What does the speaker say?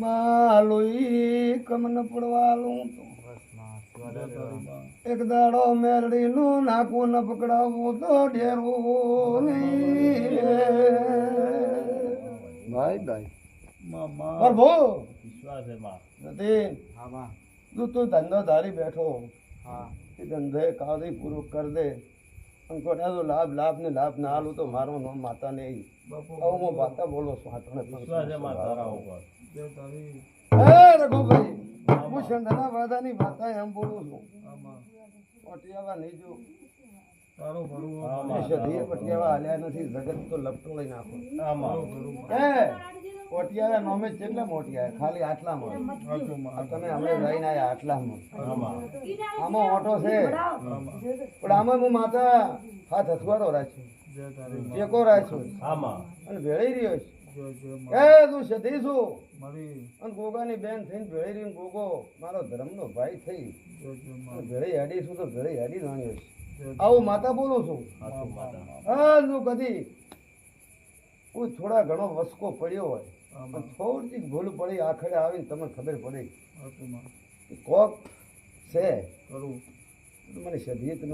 માલુઈ come on પડવાલું એક દાડો મેરડી નું નાકું ન પકડાવવું તો ડેરવું નહીં. ભાઈ ભાઈ પ્રભુ તું ધંધો ધારી બેઠો એ ધંધે કાળી પૂરું કર દે. લાભ લાભ ને લાભ ના આલું તો મારું નામ માતા નહીં. હું માતા બોલો છું. રઘુભાઈ હું શંકરના વાદાની માતા એમ બોલું છું. પટિયાવા નહીં જો પટિયાવા હાલ્યા નથી. જગત તો લપટો લઈ નાખો. પટિયાવા નોમે કેટલા મોટિયા ખાલી આટલામાં તમે અમે રહીને આવ્યા આટલામાં. આમાં ઓટો છે પણ આમાં હું માતા હાથ હથવારો રાખ્યો ટેકો રાખ્યો અને ભેળી રહ્યો છે. તું સધી છું અને ગોગાની બેન થઈને ભેળી રહી. ગોગો મારો ધર્મનો ભાઈ થઈ ભેળી હેડી છું તો ભેળી હેડી જાણ્યો છે. આવું માતા બોલું છું. હા તું કદી હું થોડા ઘણો વસકો પડ્યો હોય થોડીક ભૂલ પડી આખરે આવીને તમને ખબર પડી કોક છે મને સધી તમે